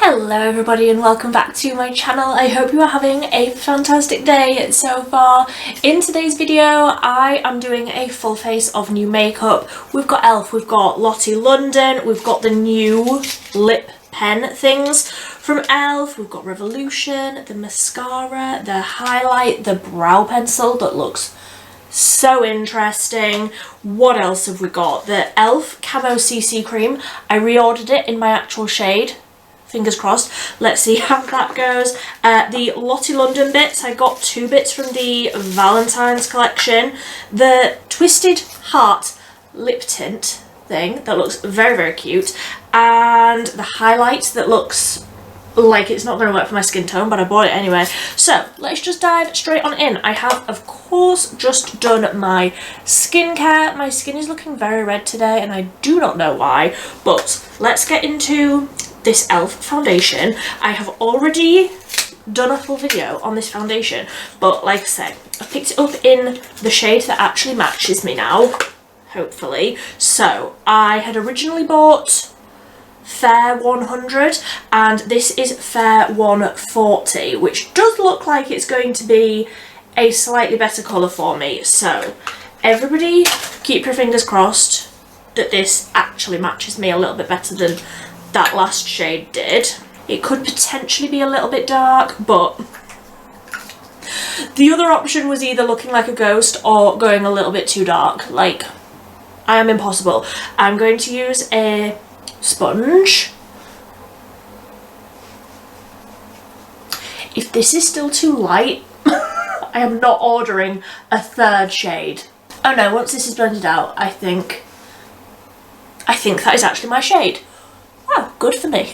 Hello everybody and welcome back to my channel. I hope you are having a fantastic day so far. In today's video I am doing a full face of new makeup. We've got e.l.f., we've got Lottie London, we've got the new lip pen things from e.l.f., we've got Revolution, the mascara, the highlight, the brow pencil that looks so interesting. What else have we got? The e.l.f. Camo CC cream. I reordered it in my actual shade. Fingers crossed. Let's see how that goes. The Lottie London bits, I got 2 bits from the Valentine's collection. The Twisted Heart lip tint thing that looks very, very cute. And the highlight that looks like it's not going to work for my skin tone, but I bought it anyway. So let's just dive straight on in. I have, of course, just done my skincare. My skin is looking very red today and I do not know why, but let's get into this e.l.f. foundation. I have already done a full video on this foundation, but like I said, I picked it up in the shade that actually matches me now, hopefully. So I had originally bought Fair 100 and this is Fair 140, which does look like it's going to be a slightly better colour for me. So everybody keep your fingers crossed that this actually matches me a little bit better than that last shade did. It could potentially be a little bit dark, but the other option was either looking like a ghost or going a little bit too dark. Like, I am impossible. I'm going to use a sponge. If this is still too light, I am not ordering a third shade. Oh no, once this is blended out, I think that is actually my shade. Oh, good for me.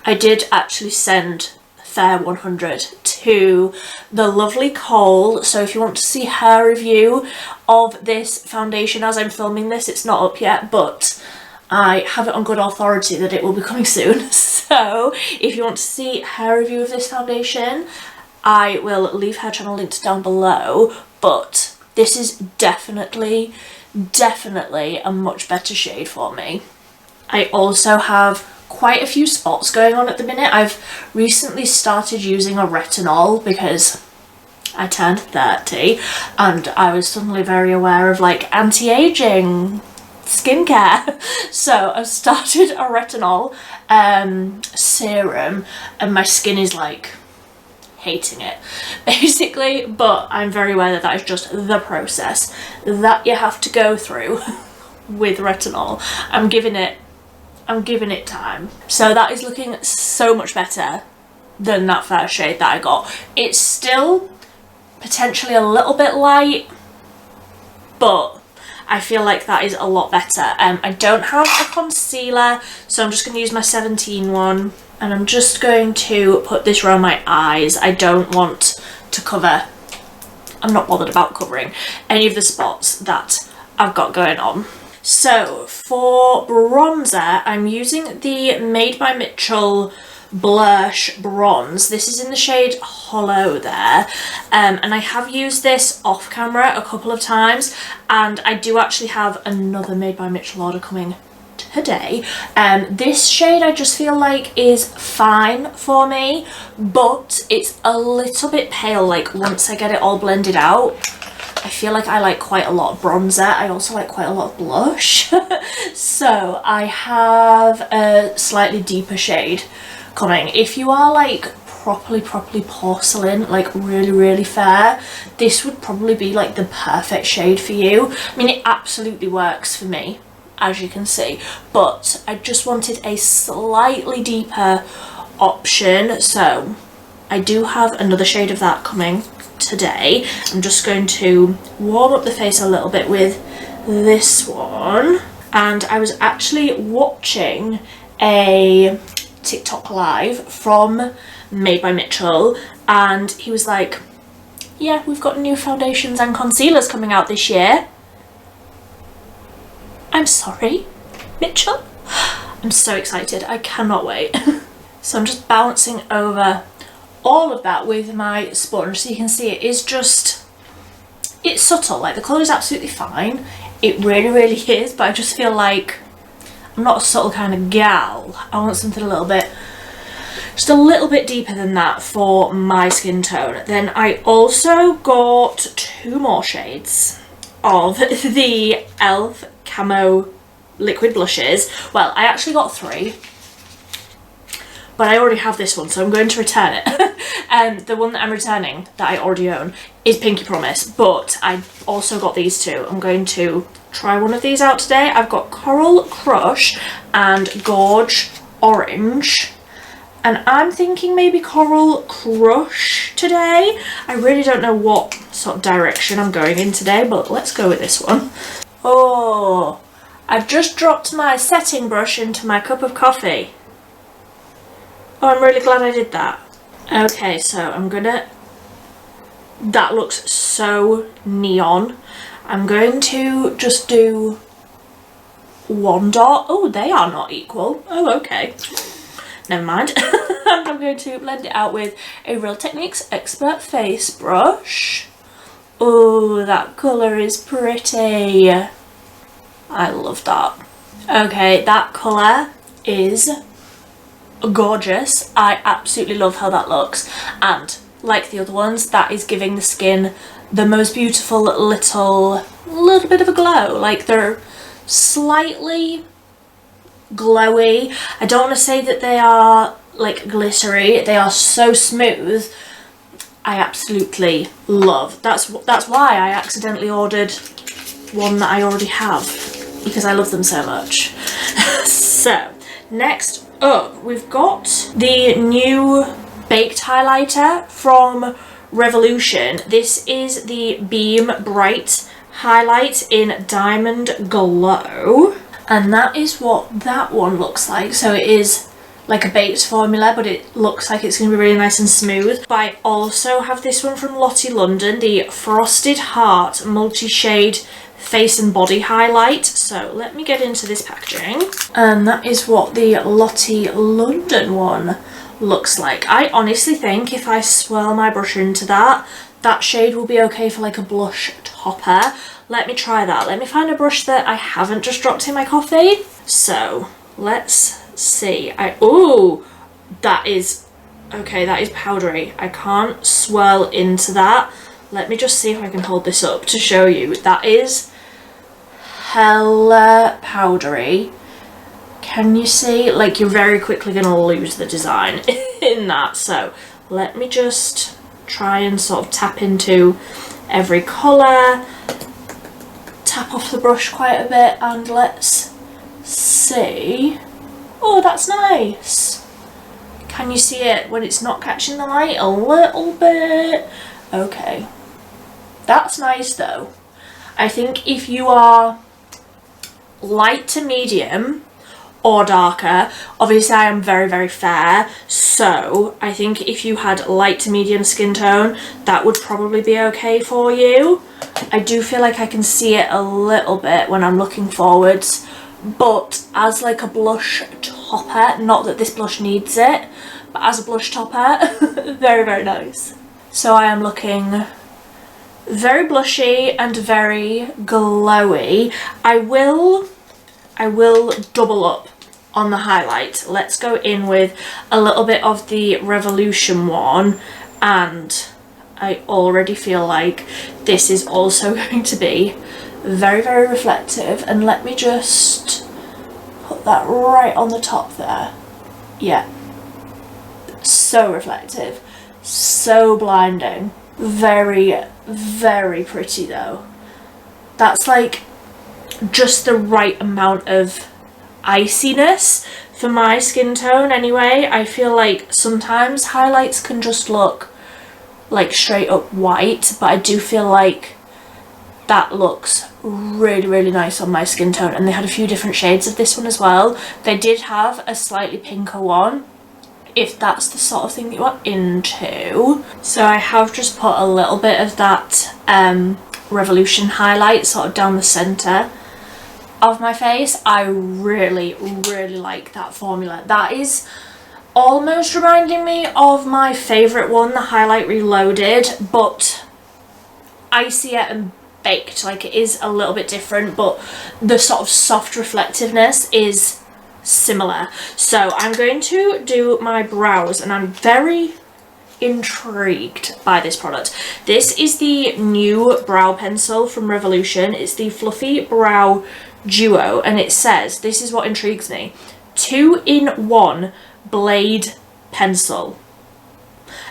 I did actually send Fair 100 to the lovely Cole, so if you want to see her review of this foundation as I'm filming this, it's not up yet, but I have it on good authority that it will be coming soon. So if you want to see her review of this foundation, I will leave her channel linked down below, but this is definitely a much better shade for me. I also have quite a few spots going on at the minute. I've recently started using a retinol because I turned 30 and I was suddenly very aware of like anti-aging skincare. So I've started a retinol serum and my skin is like hating it basically, but I'm very aware that that is just the process that you have to go through with retinol. I'm giving it time. So that is looking so much better than that first shade that I got. It's still potentially a little bit light, but I feel like that is a lot better. I don't have a concealer, so I'm just going to use my 17 one, and I'm just going to put this around my eyes. I don't want to cover, I'm not bothered about covering any of the spots that I've got going on. So for bronzer, I'm using the Made by Mitchell Blush Bronze. This is in the shade Hollow there, and I have used this off camera a couple of times, and I do actually have another Made by Mitchell order coming today. This shade I just feel like is fine for me, but it's a little bit pale. Like once I get it all blended out, I feel like I like quite a lot of bronzer. I also like quite a lot of blush. So I have a slightly deeper shade coming. If you are like properly porcelain, like really fair, this would probably be like the perfect shade for you. I mean, it absolutely works for me, as you can see, but I just wanted a slightly deeper option. So I do have another shade of that coming today. I'm just going to warm up the face a little bit with this one. And I was actually watching a TikTok live from Made by Mitchell, and he was like, yeah, we've got new foundations and concealers coming out this year. I'm sorry, Mitchell? I'm so excited, I cannot wait. So I'm just bouncing over all of that with my sponge, so you can see it is just, it's subtle. Like the colour is absolutely fine, it really is, but I just feel like I'm not a subtle kind of gal. I want something a little bit just a little bit deeper than that for my skin tone. Then I also got 2 more shades of the e.l.f. Camo liquid blushes. Well, I actually got 3, but I already have this one, so I'm going to return it. The one that I'm returning, that I already own, is Pinky Promise, but I also got these 2. I'm going to try one of these out today. I've got Coral Crush and Gorge Orange, and I'm thinking maybe Coral Crush today. I really don't know what sort of direction I'm going in today, but let's go with this one. Oh, I've just dropped my setting brush into my cup of coffee. Oh, I'm really glad I did that. Okay, so I'm gonna... That looks so neon. I'm going to just do 1 dot. Oh, they are not equal. Oh, okay. Never mind. I'm going to blend it out with a Real Techniques Expert Face brush. Oh, that colour is pretty. I love that. Okay, that colour is gorgeous. I absolutely love how that looks, and like the other ones, that is giving the skin the most beautiful little bit of a glow. Like, they're slightly glowy. I don't want to say that they are like glittery. They are so smooth. I absolutely love. That's why I accidentally ordered one that I already have, because I love them so much. So next up, we've got the new baked highlighter from Revolution. This is the Beam Bright highlight in Diamond Glow, and that is what that one looks like. So it is like a baked formula, but it looks like it's going to be really nice and smooth. But I also have this one from Lottie London, the Frosted Heart multi-shade face and body highlight. So let me get into this packaging, and that is what the Lottie London one looks like. I honestly think if I swirl my brush into that shade will be okay for like a blush topper. Let me try that. Let me find a brush that I haven't just dropped in my coffee. So let's see. Oh, that is okay. That is powdery. I can't swirl into that. Let me just see if I can hold this up to show you. That is hella powdery. Can you see? Like, you're very quickly going to lose the design in that. So let me just try and sort of tap into every colour, tap off the brush quite a bit, and let's see. Oh, that's nice. Can you see it when it's not catching the light? A little bit. Okay. That's nice though. I think if you are light to medium or darker, obviously I am very, very fair, so I think if you had light to medium skin tone, that would probably be okay for you. I do feel like I can see it a little bit when I'm looking forwards, but as like a blush topper, not that this blush needs it, but as a blush topper, very, very nice. So I am looking very blushy and very glowy. I will double up on the highlight. Let's go in with a little bit of the Revolution one, and I already feel like this is also going to be very, very reflective. And let me just put that right on the top there. Yeah, so reflective, so blinding. Very, very pretty though. That's like just the right amount of iciness for my skin tone anyway. I feel like sometimes highlights can just look like straight up white, but I do feel like that looks really, really nice on my skin tone. And they had a few different shades of this one as well. They did have a slightly pinker one, if that's the sort of thing that you're into. So I have just put a little bit of that Revolution highlight sort of down the centre of my face. I really, really like that formula. That is almost reminding me of my favourite one, the Highlight Reloaded, but icier and baked. Like, it is a little bit different, but the sort of soft reflectiveness is similar. So I'm going to do my brows, and I'm very intrigued by this product. This is the new brow pencil from Revolution. It's the Fluffy Brow Duo, and it says, this is what intrigues me, 2-in-1 blade pencil.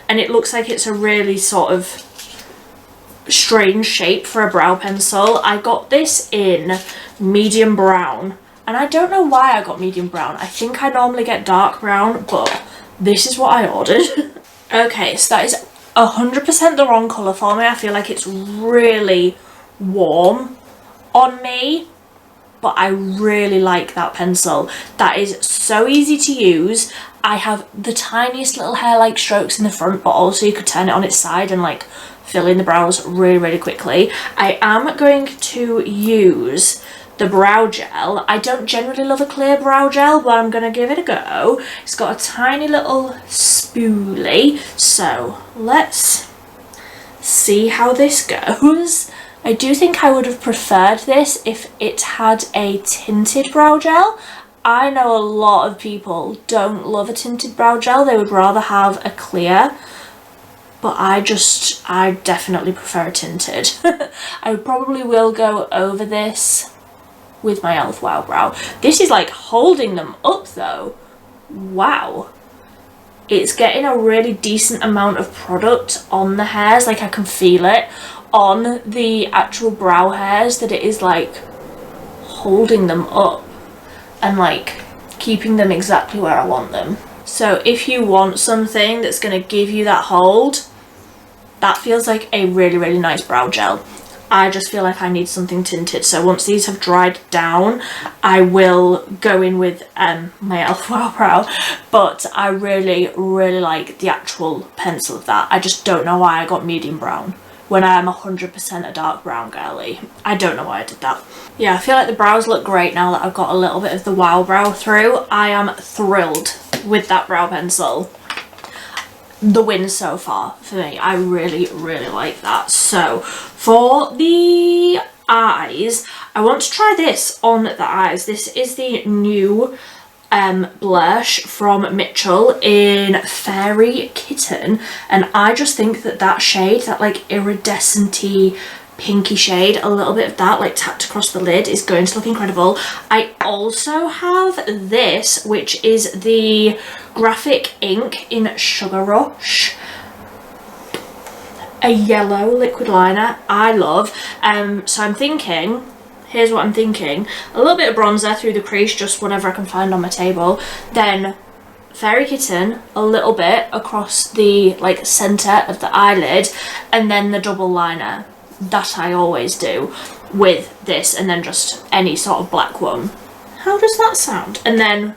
And it looks like it's a really sort of strange shape for a brow pencil. I got this in medium brown, and I don't know why I got medium brown. I think I normally get dark brown, but this is what I ordered. Okay, so that is 100% the wrong colour for me. I feel like it's really warm on me, but I really like that pencil. That is so easy to use. I have the tiniest little hair-like strokes in the front, but also you could turn it on its side and like fill in the brows really, really quickly. I am going to use the brow gel. I don't generally love a clear brow gel, but I'm going to give it a go. It's got a tiny little spoolie, so let's see how this goes. I do think I would have preferred this if it had a tinted brow gel. I know a lot of people don't love a tinted brow gel. They would rather have a clear, but I definitely prefer a tinted. I probably will go over this with my e.l.f. Wow Brow. This is like holding them up though. Wow. It's getting a really decent amount of product on the hairs. Like I can feel it on the actual brow hairs, that it is like holding them up and like keeping them exactly where I want them. So if you want something that's going to give you that hold, that feels like a really, really nice brow gel. I just feel like I need something tinted. So once these have dried down, I will go in with my e.l.f. Wow Brow. But I really, really like the actual pencil of that. I just don't know why I got medium brown when I am 100% a dark brown girly. I don't know why I did that. Yeah, I feel like the brows look great now that I've got a little bit of the Wow Brow through. I am thrilled with that brow pencil. The win so far for me. I really, really like that. So for the eyes, I want to try this on the eyes. This is the new blush from Mitchell in Fairy Kitten, and I just think that that shade, that like iridescent-y pinky shade, a little bit of that like tapped across the lid, is going to look incredible. I also have this, which is the graphic ink in Sugar Rush, a yellow liquid liner I love. So I'm thinking, here's what I'm thinking, a little bit of bronzer through the crease, just whatever I can find on my table, then Fairy Kitten a little bit across the like centre of the eyelid, and then the double liner that I always do with this, and then just any sort of black one. How does that sound? And then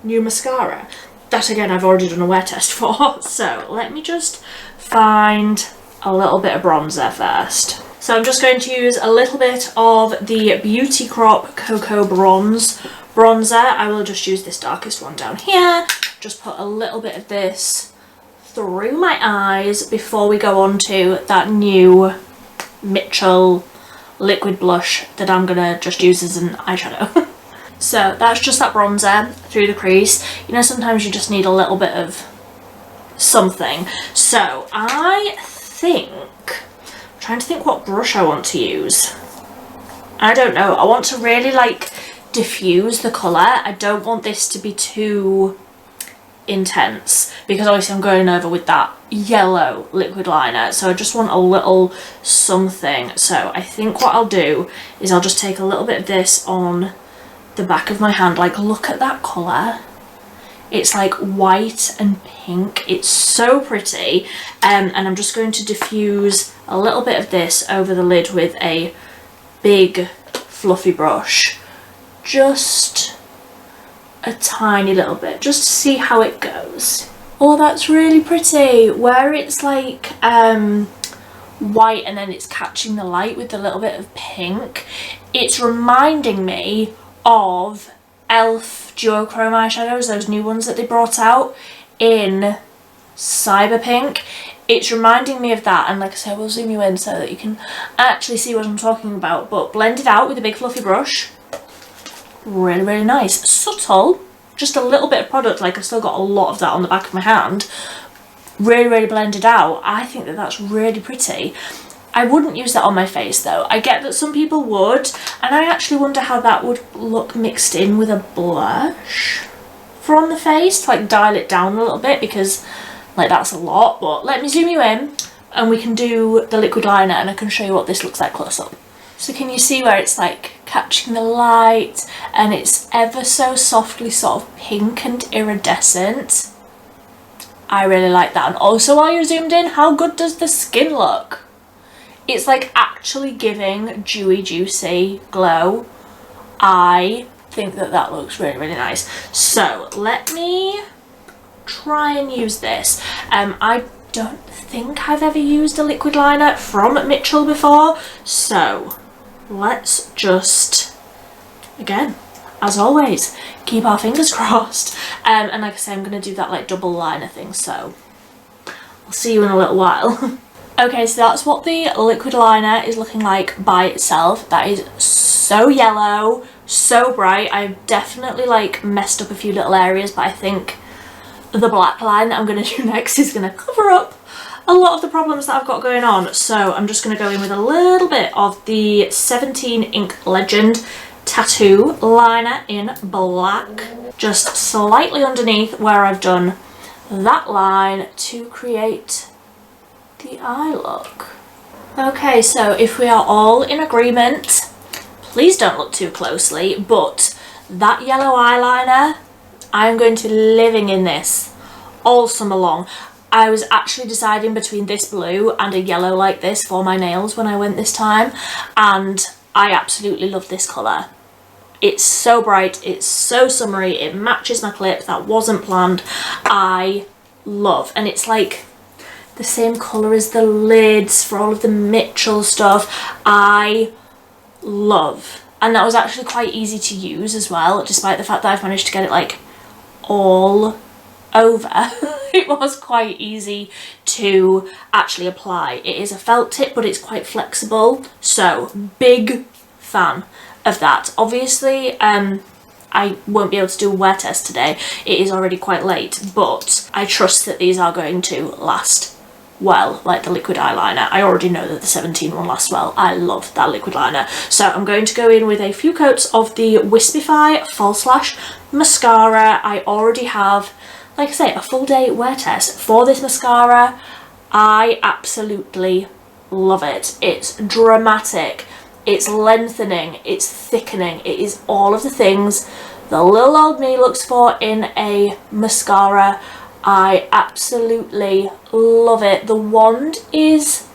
new mascara. That again I've already done a wear test for, so let me just find a little bit of bronzer first. So I'm just going to use a little bit of the Beauty Crop Cocoa Bronze bronzer. I will just use this darkest one down here. Just put a little bit of this through my eyes before we go on to that new Mitchell liquid blush that I'm gonna just use as an eyeshadow. So that's just that bronzer through the crease. You know, sometimes you just need a little bit of something. So I think, I'm trying to think what brush I want to use. I don't know. I want to really like diffuse the colour. I don't want this to be too intense because obviously I'm going over with that yellow liquid liner, so I just want a little something. So I think what I'll do is I'll just take a little bit of this on the back of my hand. Like, look at that colour. It's like white and pink. It's so pretty. And I'm just going to diffuse a little bit of this over the lid with a big fluffy brush. Just a tiny little bit, just to see how it goes. Oh, that's really pretty. Where it's like white and then it's catching the light with a little bit of pink. It's reminding me of e.l.f. duochrome eyeshadows, those new ones that they brought out in Cyber Pink. It's reminding me of that, and like I said, we'll zoom you in so that you can actually see what I'm talking about, but blend it out with a big fluffy brush. Really, really nice. Subtle, just a little bit of product, like I've still got a lot of that on the back of my hand, really, really blended out. I think that that's really pretty. I wouldn't use that on my face though. I get that some people would, and I actually wonder how that would look mixed in with a blush for on the face, to like dial it down a little bit, because like that's a lot. But let me zoom you in and we can do the liquid liner and I can show you what this looks like close up. So can you see where it's like catching the light and it's ever so softly sort of pink and iridescent? I really like that. And also while you're zoomed in, how good does the skin look? It's like actually giving dewy, juicy glow. I think that that looks really, really nice. So let me try and use this. I don't think I've ever used a liquid liner from Mitchell before, so let's just, again, as always, keep our fingers crossed. And like I say, I'm going to do that like double liner thing, so I'll see you in a little while. Okay, so that's what the liquid liner is looking like by itself. That is so yellow, so bright. I've definitely like messed up a few little areas, but I think the black line that I'm going to do next is going to cover up a lot of the problems that I've got going on. So I'm just going to go in with a little bit of the 17 Ink Legend Tattoo liner in black, just slightly underneath where I've done that line to create the eye look. Okay, so if we are all in agreement, please don't look too closely, but that yellow eyeliner, I'm going to be living in this all summer long. I was actually deciding between this blue and a yellow like this for my nails when I went this time, and I absolutely love this colour. It's so bright, it's so summery, it matches my clip, that wasn't planned. I love, and it's like the same colour as the lids for all of the Mitchell stuff. I love, and that was actually quite easy to use as well, despite the fact that I've managed to get it like all over. It was quite easy to actually apply. It is a felt tip, but it's quite flexible, so big fan of that. Obviously I won't be able to do a wear test today, it is already quite late, but I trust that these are going to last well, like the liquid eyeliner. I already know that the 17 one lasts well. I love that liquid liner. So I'm going to go in with a few coats of the Wispify False Lash mascara. I already have, like I say, a full day wear test for this mascara. I absolutely love it. It's dramatic, it's lengthening, it's thickening, it is all of the things the little old me looks for in a mascara. I absolutely love it. The wand is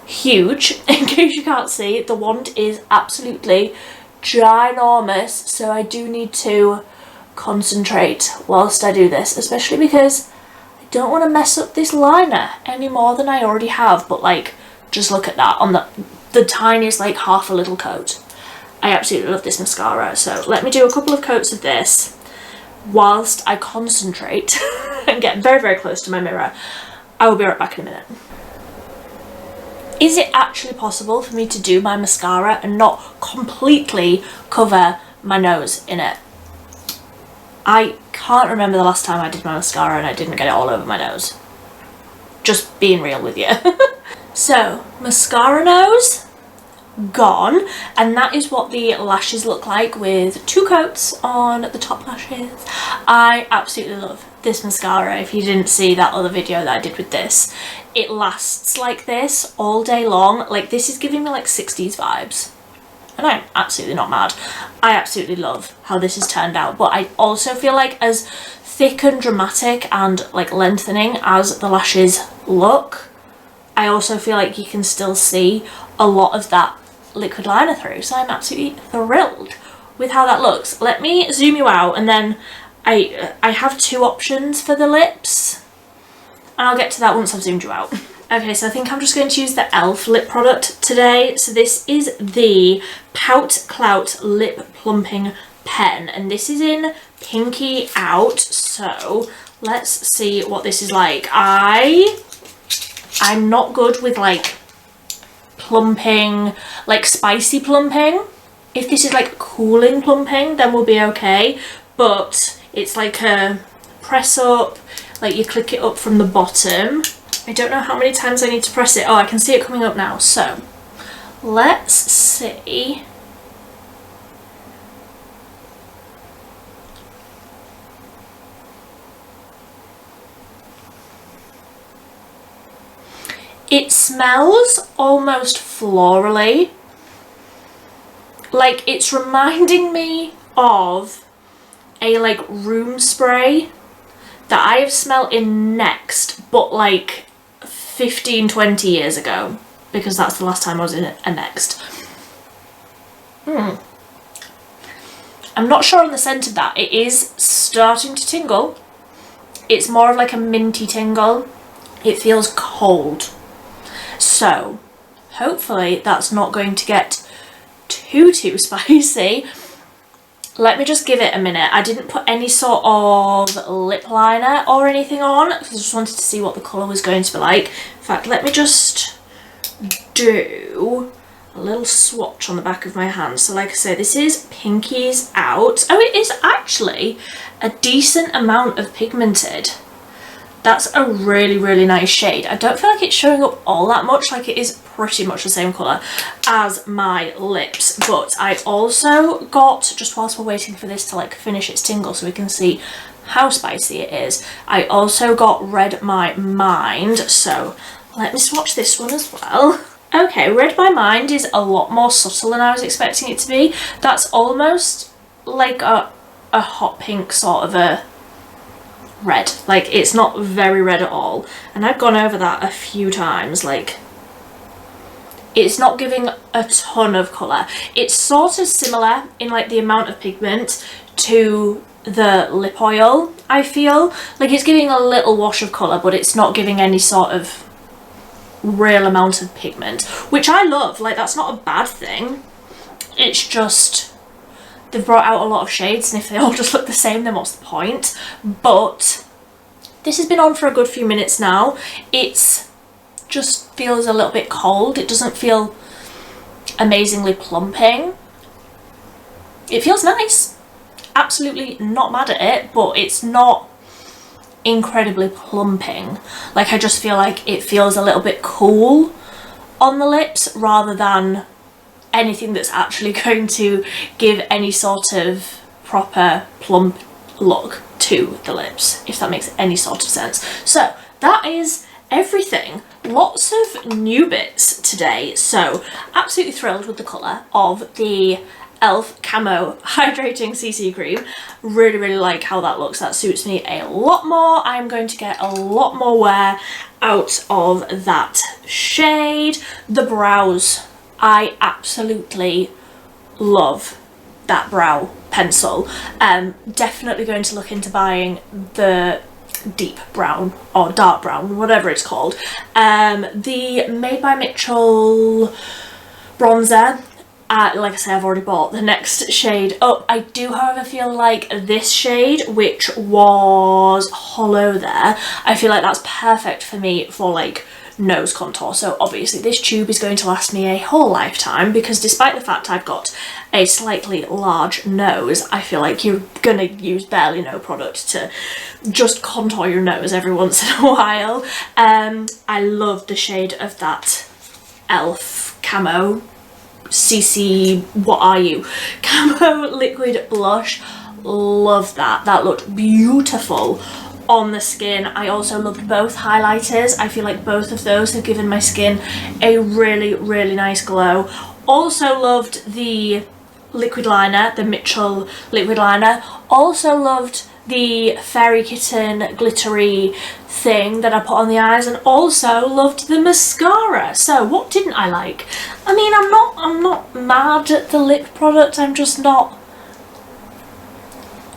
huge, in case you can't see. The wand is absolutely ginormous, so I do need to concentrate whilst I do this, especially because I don't want to mess up this liner any more than I already have. But like, just look at that on the tiniest, like half a little coat. I absolutely love this mascara. So let me do a couple of coats of this whilst I concentrate and get very, very close to my mirror. I will be right back in a minute. Is it actually possible for me to do my mascara and not completely cover my nose in it? I can't remember the last time I did my mascara and I didn't get it all over my nose. Just being real with you. So, mascara nose gone, and that is what the lashes look like with 2 coats on the top lashes. I absolutely love this mascara. If you didn't see that other video that I did with this, it lasts like this all day long. Like, this is giving me like 60s vibes, and I'm absolutely not mad. I absolutely love how this has turned out, but I also feel like as thick and dramatic and like lengthening as the lashes look, I also feel like you can still see a lot of that liquid liner through, so I'm absolutely thrilled with how that looks. Let me zoom you out, and then I have 2 options for the lips, and I'll get to that once I've zoomed you out. Okay, so I think I'm just going to use the e.l.f. lip product today. So this is the Pout Clout Lip Plumping Pen, and this is in Pinky Out, so let's see what this is like. I'm not good with like plumping, like spicy plumping. If this is like cooling plumping, then we'll be okay, but It's like a press up, like you click it up from the bottom. I don't know how many times I need to press it. Oh, I can see it coming up now. So let's see. It smells almost florally. Like it's reminding me of a like room spray that I have smelled in Next, but like 15-20 years ago, because that's the last time I was in a Next. I'm not sure on the scent of that. It is starting to tingle. It's more of like a minty tingle. It feels cold. So hopefully that's not going to get too spicy. Let me just give it a minute. I didn't put any sort of lip liner or anything on because I just wanted to see what the colour was going to be like. In fact, let me just do a little swatch on the back of my hand. So like I say, this is Pinkies Out. Oh, it is actually a decent amount of pigmented. That's a really, really nice shade. I don't feel like it's showing up all that much, like it is pretty much the same colour as my lips. But I also got, just whilst we're waiting for this to like finish its tingle so we can see how spicy it is, I also got Read My Mind. So let me swatch this one as well. Okay, Read My Mind is a lot more subtle than I was expecting it to be. That's almost like a hot pink sort of a red. Like it's not very red at all, and I've gone over that a few times. Like it's not giving a ton of colour. It's sort of similar in like the amount of pigment to the lip oil. I feel like it's giving a little wash of colour, but it's not giving any sort of real amount of pigment, which I love. Like that's not a bad thing. It's just they've brought out a lot of shades, and if they all just look the same, then what's the point? But this has been on for a good few minutes now. It's just feels a little bit cold. It doesn't feel amazingly plumping. It feels nice. Absolutely not mad at it, but it's not incredibly plumping. Like I just feel like it feels a little bit cool on the lips rather than anything that's actually going to give any sort of proper plump look to the lips, if that makes any sort of sense. So that is everything. Lots of new bits today, so absolutely thrilled with the colour of the e.l.f. Camo Hydrating CC Cream. Really, really like how that looks. That suits me a lot more. I'm going to get a lot more wear out of that shade. The brows, I absolutely love that brow pencil. Definitely going to look into buying the deep brown or dark brown, whatever it's called. The Made by Mitchell bronzer, like I say, I've already bought the next shade up. I do, however, feel like this shade, which was Hollow there, I feel like that's perfect for me for like nose contour. So obviously this tube is going to last me a whole lifetime, because despite the fact I've got a slightly large nose, I feel like you're gonna use barely no product to just contour your nose every once in a while. I love the shade of that e.l.f. Camo CC, what are you? Camo liquid blush. Love that. That looked beautiful on the skin. I also loved both highlighters. I feel like both of those have given my skin a really, really nice glow. Also loved the liquid liner, the Mitchell liquid liner. Also loved the Fairy Kitten glittery thing that I put on the eyes, and also loved the mascara. So what didn't I like? I mean, I'm not mad at the lip product. I'm just not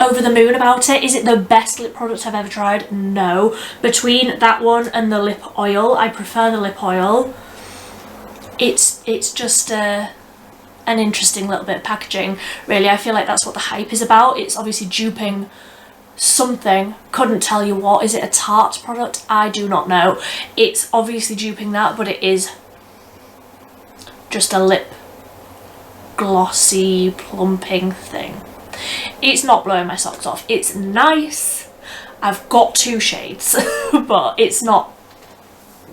over the moon about it. Is it the best lip product I've ever tried? No. Between that one and the lip oil, I prefer the lip oil. It's just an interesting little bit of packaging, really. I feel like that's what the hype is about. It's obviously duping something. Couldn't tell you what. Is it a Tarte product? I do not know. It's obviously duping that, but it is just a lip glossy plumping thing. It's not blowing my socks off. It's nice. I've got 2 shades, but it's not,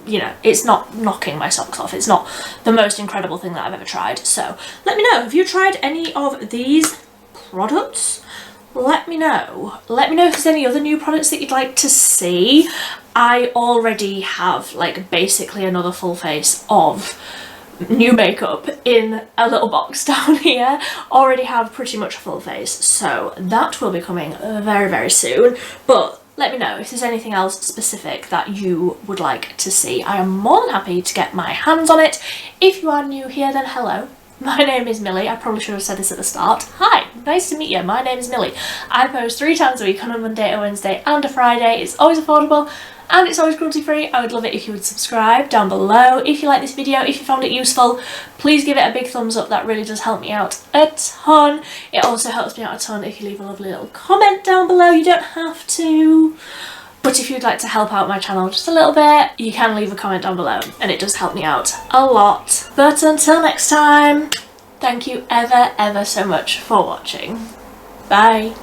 you know, it's not knocking my socks off. It's not the most incredible thing that I've ever tried. So let me know, have you tried any of these products? Let me know. Let me know if there's any other new products that you'd like to see. I already have like basically another full face of new makeup in a little box down here. Already have pretty much a full face, so that will be coming very, very soon. But let me know if there's anything else specific that you would like to see. I am more than happy to get my hands on it. If you are new here, then hello. My name is Millie. I probably should have said this at the start. Hi, nice to meet you. My name is Millie. I post 3 times a week on a Monday, a Wednesday and a Friday. It's always affordable and it's always cruelty free. I would love it if you would subscribe down below. If you like this video, if you found it useful, please give it a big thumbs up. That really does help me out a ton. It also helps me out a ton if you leave a lovely little comment down below. You don't have to, but if you'd like to help out my channel just a little bit, you can leave a comment down below and it does help me out a lot. But until next time, thank you ever so much for watching. Bye.